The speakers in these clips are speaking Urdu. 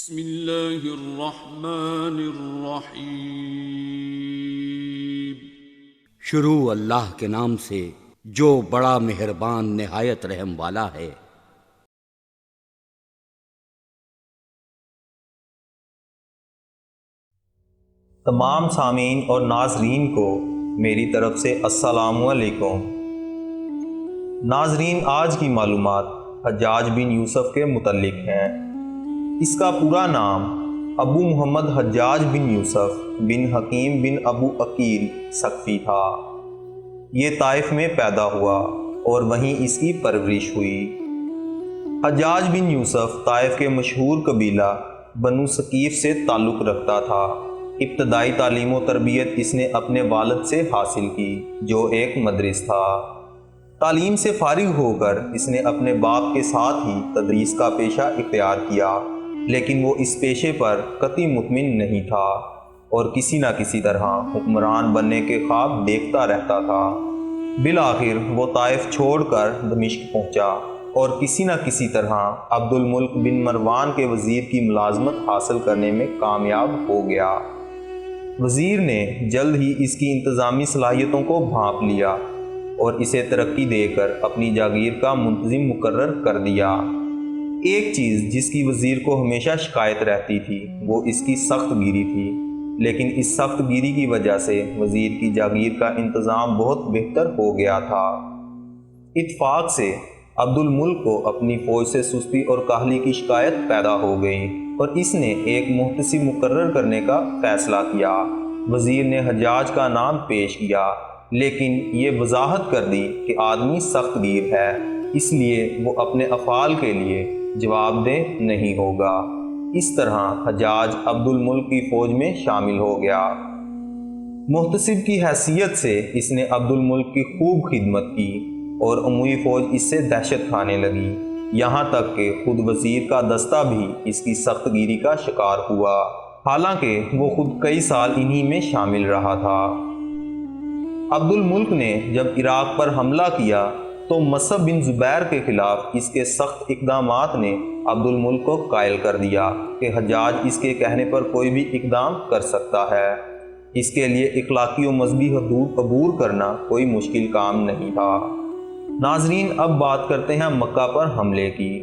بسم اللہ الرحمن الرحیم۔ شروع اللہ کے نام سے جو بڑا مہربان نہایت رحم والا ہے۔ تمام سامعین اور ناظرین کو میری طرف سے السلام علیکم۔ ناظرین، آج کی معلومات حجاج بن یوسف کے متعلق ہیں۔ اس کا پورا نام ابو محمد حجاج بن یوسف بن حکیم بن ابو عقیل ثقفی تھا۔ یہ طائف میں پیدا ہوا اور وہیں اس کی پرورش ہوئی۔ حجاج بن یوسف طائف کے مشہور قبیلہ بنو ثقیف سے تعلق رکھتا تھا۔ ابتدائی تعلیم و تربیت اس نے اپنے والد سے حاصل کی، جو ایک مدرس تھا۔ تعلیم سے فارغ ہو کر اس نے اپنے باپ کے ساتھ ہی تدریس کا پیشہ اختیار کیا، لیکن وہ اس پیشے پر قطعی مطمئن نہیں تھا اور کسی نہ کسی طرح حکمران بننے کے خواب دیکھتا رہتا تھا۔ بالآخر وہ طائف چھوڑ کر دمشق پہنچا اور کسی نہ کسی طرح عبد الملک بن مروان کے وزیر کی ملازمت حاصل کرنے میں کامیاب ہو گیا۔ وزیر نے جلد ہی اس کی انتظامی صلاحیتوں کو بھانپ لیا اور اسے ترقی دے کر اپنی جاگیر کا منتظم مقرر کر دیا۔ ایک چیز جس کی وزیر کو ہمیشہ شکایت رہتی تھی وہ اس کی سخت گیری تھی، لیکن اس سخت گیری کی وجہ سے وزیر کی جاگیر کا انتظام بہت بہتر ہو گیا تھا۔ اتفاق سے عبد الملک کو اپنی فوج سے سستی اور کاہلی کی شکایت پیدا ہو گئی اور اس نے ایک محتسب مقرر کرنے کا فیصلہ کیا۔ وزیر نے حجاج کا نام پیش کیا، لیکن یہ وضاحت کر دی کہ آدمی سخت گیر ہے، اس لیے وہ اپنے افعال کے لیے جواب دہ نہیں ہوگا۔ اس طرح حجاج عبد الملک کی فوج میں شامل ہو گیا۔ محتسب کی حیثیت سے اس نے عبد الملک کی خوب خدمت کی اور اموی فوج اس سے دہشت کھانے لگی، یہاں تک کہ خود وزیر کا دستہ بھی اس کی سخت گیری کا شکار ہوا، حالانکہ وہ خود کئی سال انہی میں شامل رہا تھا۔ عبد الملک نے جب عراق پر حملہ کیا تو مصعب بن زبیر کے خلاف اس کے سخت اقدامات نے عبد الملک کو قائل کر دیا کہ حجاج اس کے کہنے پر کوئی بھی اقدام کر سکتا ہے۔ اس کے لیے اخلاقی و مذہبی حدود عبور کرنا کوئی مشکل کام نہیں تھا۔ ناظرین، اب بات کرتے ہیں مکہ پر حملے کی۔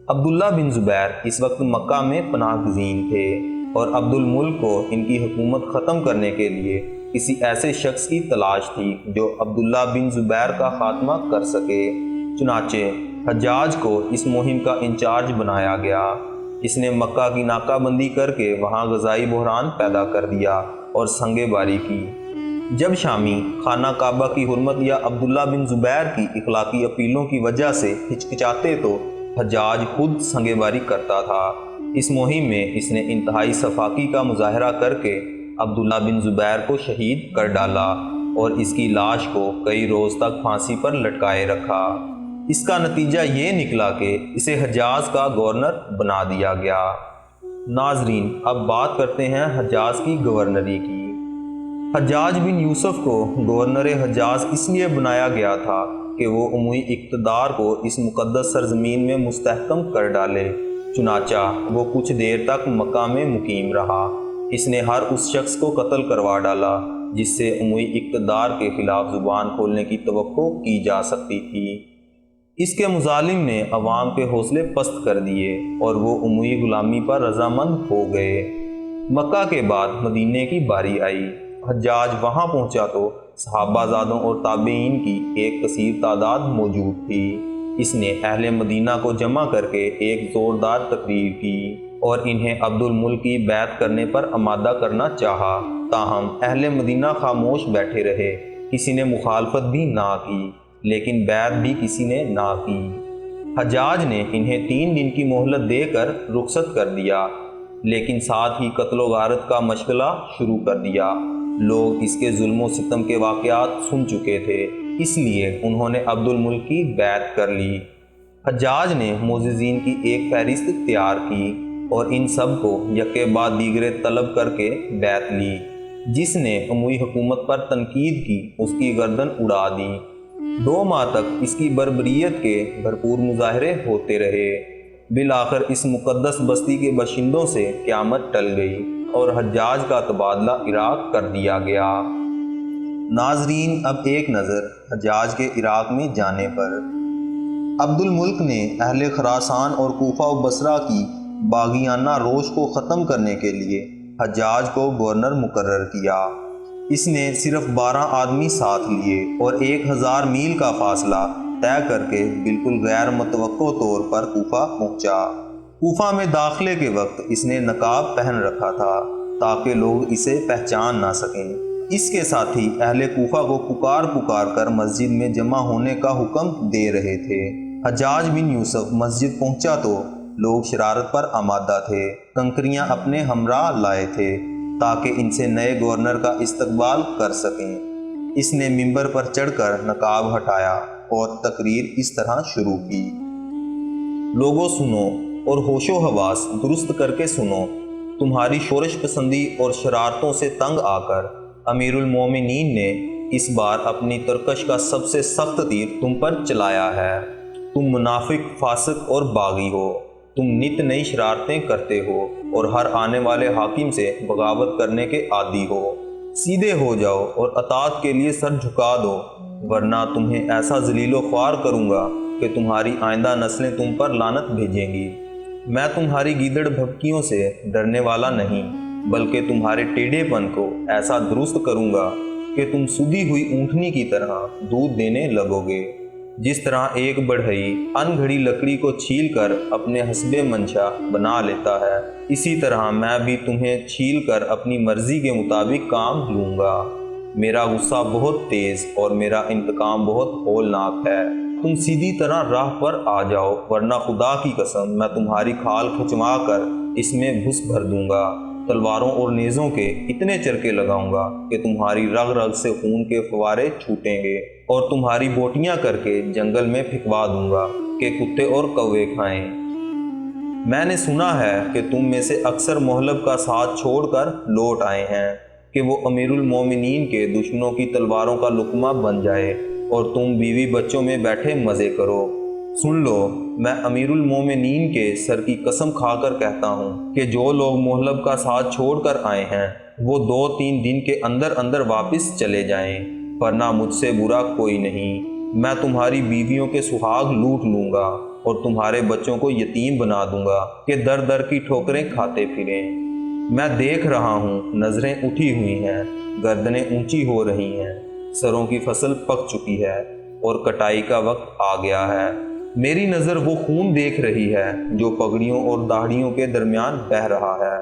عبداللہ بن زبیر اس وقت مکہ میں پناہ گزین تھے اور عبد الملک کو ان کی حکومت ختم کرنے کے لیے کسی ایسے شخص کی تلاش تھی جو عبداللہ بن زبیر کا خاتمہ کر سکے۔ چنانچہ حجاج کو اس مہم کا انچارج بنایا گیا۔ اس نے مکہ کی ناکہ بندی کر کے وہاں غذائی بحران پیدا کر دیا اور سنگ باری کی۔ جب شامی خانہ کعبہ کی حرمت یا عبداللہ بن زبیر کی اخلاقی اپیلوں کی وجہ سے ہچکچاتے تو حجاج خود سنگ باری کرتا تھا۔ اس مہم میں اس نے انتہائی سفاکی کا مظاہرہ کر کے عبداللہ بن زبیر کو شہید کر ڈالا اور اس کی لاش کو کئی روز تک پھانسی پر لٹکائے رکھا۔ اس کا نتیجہ یہ نکلا کہ اسے حجاز کا گورنر بنا دیا گیا۔ ناظرین، اب بات کرتے ہیں حجاز کی گورنری کی۔ حجاج بن یوسف کو گورنر حجاز اس لیے بنایا گیا تھا کہ وہ اموی اقتدار کو اس مقدس سرزمین میں مستحکم کر ڈالے۔ چنانچہ وہ کچھ دیر تک مکہ میں مقیم رہا۔ اس نے ہر اس شخص کو قتل کروا ڈالا جس سے اموی اقتدار کے خلاف زبان کھولنے کی توقع کی جا سکتی تھی۔ اس کے مظالم نے عوام کے حوصلے پست کر دیے اور وہ اموی غلامی پر رضامند ہو گئے۔ مکہ کے بعد مدینے کی باری آئی۔ حجاج وہاں پہنچا تو صحابہ زادوں اور تابعین کی ایک کثیر تعداد موجود تھی۔ اس نے اہل مدینہ کو جمع کر کے ایک زوردار تقریر کی اور انہیں عبد الملک کی بیعت کرنے پر آمادہ کرنا چاہا، تاہم اہل مدینہ خاموش بیٹھے رہے، کسی نے مخالفت بھی نہ کی، لیکن بیعت بھی کسی نے نہ کی۔ حجاج نے انہیں 3 دن کی مہلت دے کر رخصت کر دیا، لیکن ساتھ ہی قتل و غارت کا مشغلہ شروع کر دیا۔ لوگ اس کے ظلم و ستم کے واقعات سن چکے تھے، اس لیے انہوں نے عبد الملک کی بیعت کر لی۔ حجاج نے معززین کی ایک فہرست تیار کی اور ان سب کو یکے بعد دیگرے طلب کر کے بیعت لی۔ جس نے اموی حکومت پر تنقید کی اس کی گردن اڑا دی۔ 2 ماہ تک اس کی بربریت کے بھرپور مظاہرے ہوتے رہے۔ بالآخر اس مقدس بستی کے باشندوں سے قیامت ٹل گئی اور حجاج کا تبادلہ عراق کر دیا گیا۔ ناظرین، اب ایک نظر حجاج کے عراق میں جانے پر۔ عبد الملک نے اہل خراسان اور کوفہ و بصرہ کی باغیانہ روش کو ختم کرنے کے لیے حجاج کو گورنر مقرر کیا۔ اس نے صرف 12 آدمی ساتھ لیے اور 1000 میل کا فاصلہ طے کر کے بالکل غیر متوقع طور پر کوفہ پہنچا۔ کوفہ میں داخلے کے وقت اس نے نقاب پہن رکھا تھا تاکہ لوگ اسے پہچان نہ سکیں۔ اس کے ساتھ ہی اہل کوفہ کو پکار کر مسجد میں جمع ہونے کا حکم دے رہے تھے۔ حجاج بن یوسف مسجد پہنچا تو لوگ شرارت پر آمادہ تھے، کنکریاں اپنے ہمراہ لائے تھے تاکہ ان سے نئے گورنر کا استقبال کر سکیں۔ اس نے منبر پر چڑھ کر نقاب ہٹایا اور تقریر اس طرح شروع کی: لوگوں سنو اور ہوش و حواس درست کر کے سنو، تمہاری شورش پسندی اور شرارتوں سے تنگ آ کر امیر المومنین نے اس بار اپنی ترکش کا سب سے سخت تیر تم پر چلایا ہے۔ تم منافق، فاسق اور باغی ہو، تم نت نئی شرارتیں کرتے ہو اور ہر آنے والے حاکم سے بغاوت کرنے کے عادی ہو۔ سیدھے ہو جاؤ اور اطاعت کے لیے سر جھکا دو، ورنہ تمہیں ایسا ذلیل و خوار کروں گا کہ تمہاری آئندہ نسلیں تم پر لعنت بھیجیں گی۔ میں تمہاری گیدڑ بھبکیوں سے ڈرنے والا نہیں، بلکہ تمہارے ٹیڑھے پن کو ایسا درست کروں گا کہ تم سودی ہوئی اونٹنی کی طرح دودھ دینے لگو گے۔ جس طرح ایک بڑھئی ان گھڑی لکڑی کو چھیل کر اپنے حسب منشا بنا لیتا ہے، اسی طرح میں بھی تمہیں چھیل کر اپنی مرضی کے مطابق کام لوں گا۔ میرا غصہ بہت تیز اور میرا انتقام بہت ہولناک ہے۔ تم سیدھی طرح راہ پر آ جاؤ، ورنہ خدا کی قسم میں تمہاری کھال کھچوا کر اس میں گھس بھر دوں گا۔ تلواروں اور نیزوں کے اتنے چرکے لگاؤں گا کہ تمہاری رگ رگ سے خون کے فوارے چھوٹیں گے اور تمہاری بوٹیاں کر کے جنگل میں پھینکوا دوں گا کہ کتے اور کوے کھائیں۔ میں نے سنا ہے کہ تم میں سے اکثر محلب کا ساتھ چھوڑ کر لوٹ آئے ہیں کہ وہ امیر المومنین کے دشمنوں کی تلواروں کا لقمہ بن جائے اور تم بیوی بچوں میں بیٹھے مزے کرو۔ سن لو، میں امیر المومنین کے سر کی قسم کھا کر کہتا ہوں کہ جو لوگ محلب کا ساتھ چھوڑ کر آئے ہیں وہ 2-3 دن کے اندر واپس چلے جائیں، ورنہ مجھ سے برا کوئی نہیں۔ میں تمہاری بیویوں کے سہاگ لوٹ لوں گا اور تمہارے بچوں کو یتیم بنا دوں گا کہ در در کی ٹھوکریں کھاتے پھریں۔ میں دیکھ رہا ہوں، نظریں اٹھی ہوئی ہیں، گردنیں اونچی ہو رہی ہیں، سروں کی فصل پک چکی ہے اور کٹائی کا وقت آ گیا ہے۔ میری نظر وہ خون دیکھ رہی ہے جو پگڑیوں اور داڑھیوں کے درمیان بہہ رہا ہے۔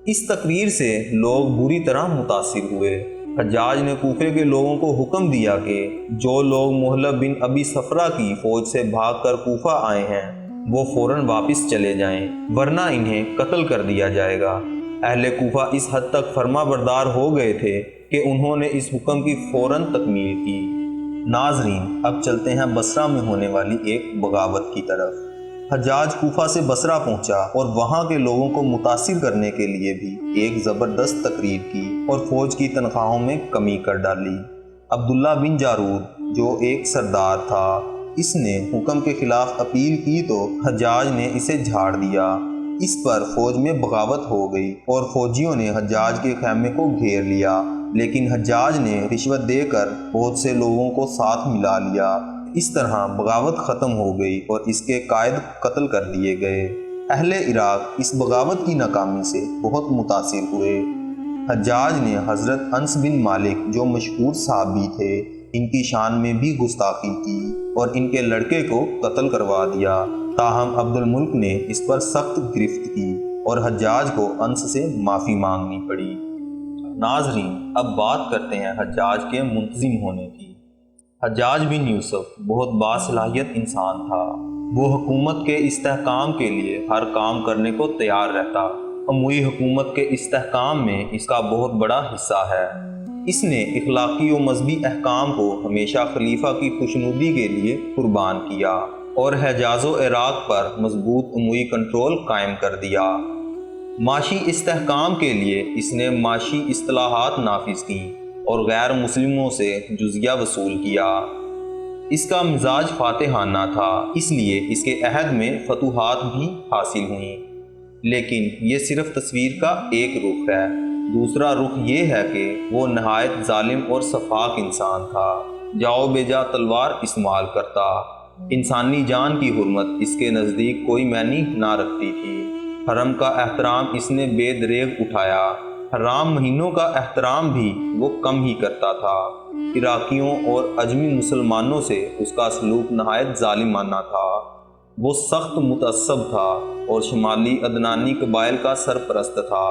اس تقریر سے لوگ بری طرح متاثر ہوئے۔ حجاج نے کوفے کے لوگوں کو حکم دیا کہ جو لوگ محلب بن ابی صفرہ کی فوج سے بھاگ کر کوفہ آئے ہیں وہ فوراً واپس چلے جائیں، ورنہ انہیں قتل کر دیا جائے گا۔ اہل کوفہ اس حد تک فرما بردار ہو گئے تھے کہ انہوں نے اس حکم کی فوراً تکمیل کی۔ ناظرین، اب چلتے ہیں بصرہ میں ہونے والی ایک بغاوت کی طرف۔ حجاج کوفہ سے بصرہ پہنچا اور وہاں کے لوگوں کو متاثر کرنے کے لیے بھی ایک زبردست تقریر کی اور فوج کی تنخواہوں میں کمی کر ڈالی۔ عبداللہ بن جارود جو ایک سردار تھا، اس نے حکم کے خلاف اپیل کی تو حجاج نے اسے جھاڑ دیا۔ اس پر فوج میں بغاوت ہو گئی اور فوجیوں نے حجاج کے خیمے کو گھیر لیا، لیکن حجاج نے رشوت دے کر بہت سے لوگوں کو ساتھ ملا لیا۔ اس طرح بغاوت ختم ہو گئی اور اس کے قائد قتل کر دیے گئے۔ اہل عراق اس بغاوت کی ناکامی سے بہت متاثر ہوئے۔ حجاج نے حضرت انس بن مالک جو مشہور صحابی تھے، ان کی شان میں بھی گستاخی کی اور ان کے لڑکے کو قتل کروا دیا۔ تاہم عبد الملک نے اس پر سخت گرفت کی اور حجاج کو انس سے معافی مانگنی پڑی۔ ناظرین، اب بات کرتے ہیں حجاج کے منتظم ہونے کی۔ حجاج بن یوسف بہت باصلاحیت انسان تھا۔ وہ حکومت کے استحکام کے لیے ہر کام کرنے کو تیار رہتا۔ عمومی حکومت کے استحکام میں اس کا بہت بڑا حصہ ہے۔ اس نے اخلاقی و مذہبی احکام کو ہمیشہ خلیفہ کی خوشنودی کے لیے قربان کیا اور حجاز و عراق پر مضبوط عمومی کنٹرول قائم کر دیا۔ معاشی استحکام کے لیے اس نے معاشی اصلاحات نافذ کیں اور غیر مسلموں سے جزیہ وصول کیا۔ اس کا مزاج فاتحانہ تھا، اس لیے اس کے عہد میں فتوحات بھی حاصل ہوئیں، لیکن یہ صرف تصویر کا ایک رخ ہے۔ دوسرا رخ یہ ہے کہ وہ نہایت ظالم اور سفاک انسان تھا، جاؤ بے جا تلوار استعمال کرتا، انسانی جان کی حرمت اس کے نزدیک کوئی معنی نہ رکھتی تھی، حرم کا احترام اس نے بے دریغ اٹھایا، حرام مہینوں کا احترام بھی وہ کم ہی کرتا تھا، عراقیوں اور اجمی مسلمانوں سے اس کا سلوک نہایت ظالمانہ تھا، وہ سخت متعصب تھا اور شمالی عدنانی قبائل کا سرپرست تھا،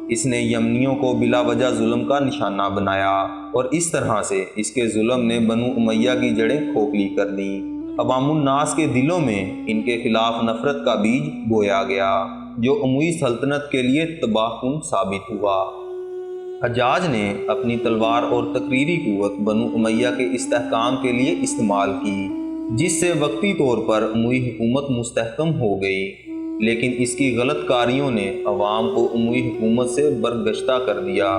اس نے یمنیوں کو بلا وجہ ظلم کا نشانہ بنایا اور اس طرح سے اس کے ظلم نے بنو امیہ کی جڑیں کھوکھلی کر دیں، عوام الناس کے دلوں میں ان کے خلاف نفرت کا بیج بویا گیا جو اموی سلطنت کے لیے تباہ کن ثابت ہوا۔ حجاج نے اپنی تلوار اور تقریری قوت بنو امیہ کے استحکام کے لیے استعمال کی، جس سے وقتی طور پر اموی حکومت مستحکم ہو گئی، لیکن اس کی غلط کاریوں نے عوام کو اموی حکومت سے برگشتہ کر دیا۔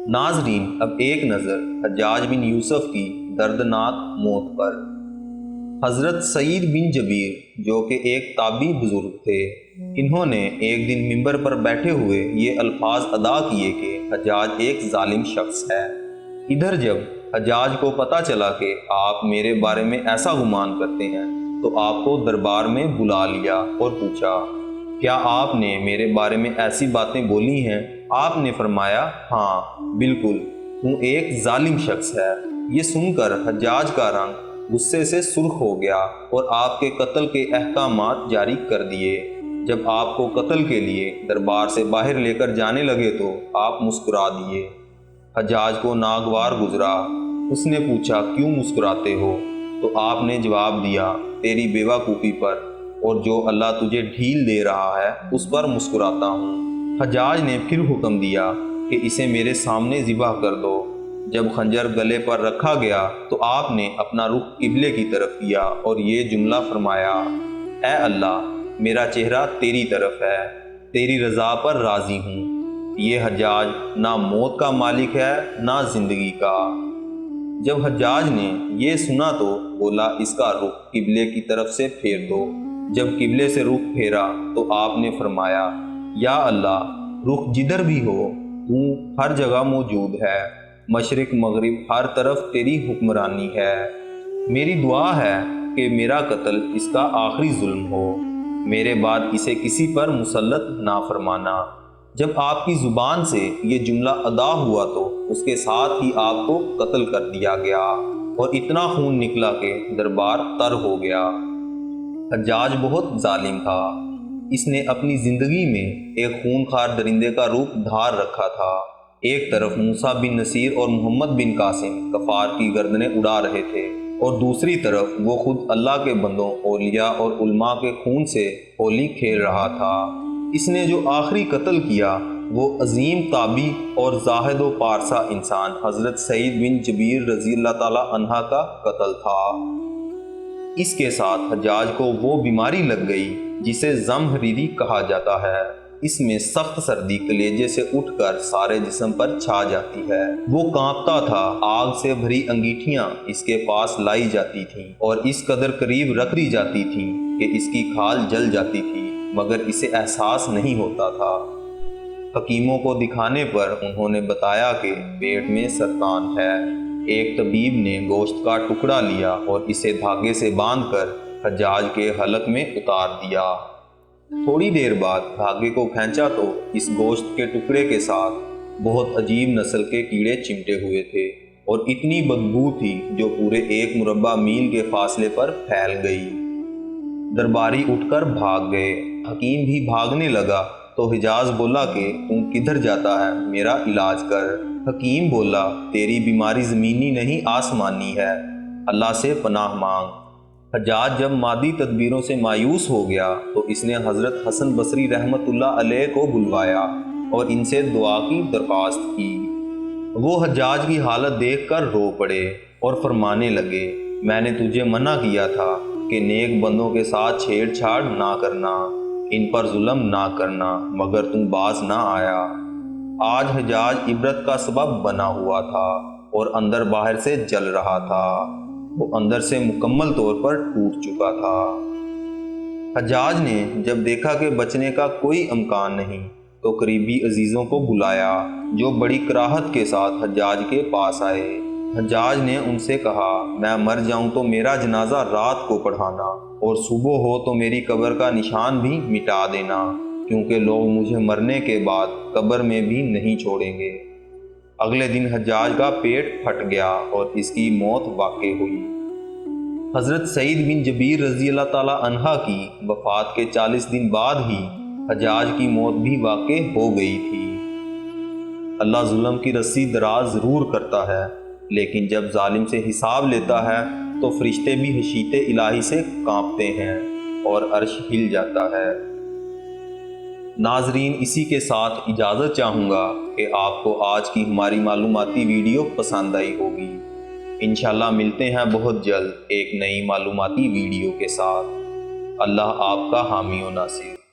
ناظرین، اب ایک نظر حجاج بن یوسف کی دردناک موت پر۔ حضرت سعید بن جبیر جو کہ ایک تابعی بزرگ تھے، انہوں نے ایک دن منبر پر بیٹھے ہوئے یہ الفاظ ادا کیے کہ حجاج ایک ظالم شخص ہے۔ ادھر جب حجاج کو پتہ چلا کہ آپ میرے بارے میں ایسا گمان کرتے ہیں تو آپ کو دربار میں بلا لیا اور پوچھا، کیا آپ نے میرے بارے میں ایسی باتیں بولی ہیں؟ آپ نے فرمایا، ہاں بالکل، تو ایک ظالم شخص ہے۔ یہ سن کر حجاج کا رنگ غصے سے سرخ ہو گیا اور آپ کے قتل کے احکامات جاری کر دیے۔ جب آپ کو قتل کے لیے دربار سے باہر لے کر جانے لگے تو آپ مسکرا دیے۔ حجاج کو ناگوار گزرا، اس نے پوچھا، کیوں مسکراتے ہو؟ تو آپ نے جواب دیا، تیری بیوقوفی پر اور جو اللہ تجھے ڈھیل دے رہا ہے اس پر مسکراتا ہوں۔ حجاج نے پھر حکم دیا کہ اسے میرے سامنے ذبح کر دو۔ جب خنجر گلے پر رکھا گیا تو آپ نے اپنا رخ قبلے کی طرف کیا اور یہ جملہ فرمایا، اے اللہ، میرا چہرہ تیری طرف ہے، تیری رضا پر راضی ہوں۔ یہ حجاج نہ موت کا مالک ہے نہ زندگی کا۔ جب حجاج نے یہ سنا تو بولا، اس کا رخ قبلے کی طرف سے پھیر دو۔ جب قبلے سے رخ پھیرا تو آپ نے فرمایا، یا اللہ، رخ جدھر بھی ہو تو ہر جگہ موجود ہے، مشرق مغرب ہر طرف تیری حکمرانی ہے۔ میری دعا ہے کہ میرا قتل اس کا آخری ظلم ہو، میرے بعد اسے کسی پر مسلط نہ فرمانا۔ جب آپ کی زبان سے یہ جملہ ادا ہوا تو اس کے ساتھ ہی آپ کو قتل کر دیا گیا اور اتنا خون نکلا کہ دربار تر ہو گیا۔ حجاج بہت ظالم تھا، اس نے اپنی زندگی میں ایک خونخوار درندے کا روپ دھار رکھا تھا۔ ایک طرف موسیٰ بن نصیر اور محمد بن قاسم کفار کی گردنیں اڑا رہے تھے اور دوسری طرف وہ خود اللہ کے بندوں، اولیاء اور علماء کے خون سے ہولی کھیل رہا تھا۔ اس نے جو آخری قتل کیا وہ عظیم تابعی اور زاہد و پارسا انسان حضرت سعید بن جبیر رضی اللہ تعالی عنہ کا قتل تھا۔ اس کے ساتھ حجاج کو وہ بیماری لگ گئی جسے زمہریری کہا جاتا ہے۔ اس میں سخت سردی کلیجے سے اٹھ کر سارے جسم پر چھا جاتی ہے۔ وہ کانپتا تھا، آگ سے بھری انگیٹھیاں اس کے پاس لائی جاتی تھیں اور اس قدر قریب رکھ دی جاتی تھیں کہ اس کی کھال جل جاتی تھی، مگر اسے احساس نہیں ہوتا تھا۔ حکیموں کو دکھانے پر انہوں نے بتایا کہ پیٹ میں سرطان ہے۔ ایک طبیب نے گوشت کا ٹکڑا لیا اور اسے دھاگے سے باندھ کر حجاج کے حلق میں اتار دیا۔ تھوڑی دیر بعد دھاگے کو کھینچا تو اس گوشت کے ٹکڑے کے ساتھ بہت عجیب نسل کے کیڑے چمٹے ہوئے تھے اور اتنی بدبو تھی جو پورے 1 مربع میل کے فاصلے پر پھیل گئی۔ درباری اٹھ کر بھاگ گئے۔ حکیم بھی بھاگنے لگا تو حجاج بولا کہ تم کدھر جاتا ہے، میرا علاج کر۔ حکیم بولا، تیری بیماری زمینی نہیں آسمانی ہے، اللہ سے پناہ مانگ۔ حجاج جب مادی تدبیروں سے مایوس ہو گیا تو اس نے حضرت حسن بصری رحمت اللہ علیہ کو بلوایا اور ان سے دعا کی درخواست کی۔ وہ حجاج کی حالت دیکھ کر رو پڑے اور فرمانے لگے، میں نے تجھے منع کیا تھا کہ نیک بندوں کے ساتھ چھیڑ چھاڑ نہ کرنا، ان پر ظلم نہ کرنا، مگر تم باز نہ آیا۔ آج حجاج عبرت کا سبب بنا ہوا تھا اور اندر باہر سے جل رہا تھا۔ وہ اندر سے مکمل طور پر ٹوٹ چکا تھا۔ حجاج نے جب دیکھا کہ بچنے کا کوئی امکان نہیں تو قریبی عزیزوں کو بلایا، جو بڑی کراہت کے ساتھ حجاج کے پاس آئے۔ حجاج نے ان سے کہا، میں مر جاؤں تو میرا جنازہ رات کو پڑھانا اور صبح ہو تو میری قبر کا نشان بھی مٹا دینا، کیونکہ لوگ مجھے مرنے کے بعد قبر میں بھی نہیں چھوڑیں گے۔ اگلے دن حجاج کا پیٹ پھٹ گیا اور اس کی موت واقع ہوئی۔ حضرت سعید بن جبیر رضی اللہ تعالیٰ عنہ کی وفات کے 40 دن بعد ہی حجاج کی موت بھی واقع ہو گئی تھی۔ اللہ ظلم کی رسی دراز ضرور کرتا ہے، لیکن جب ظالم سے حساب لیتا ہے تو فرشتے بھی حشیت الہی سے کانپتے ہیں اور عرش ہل جاتا ہے۔ ناظرین، اسی کے ساتھ اجازت چاہوں گا کہ آپ کو آج کی ہماری معلوماتی ویڈیو پسند آئی ہوگی۔ انشاءاللہ ملتے ہیں بہت جلد ایک نئی معلوماتی ویڈیو کے ساتھ۔ اللہ آپ کا حامی و ناصر۔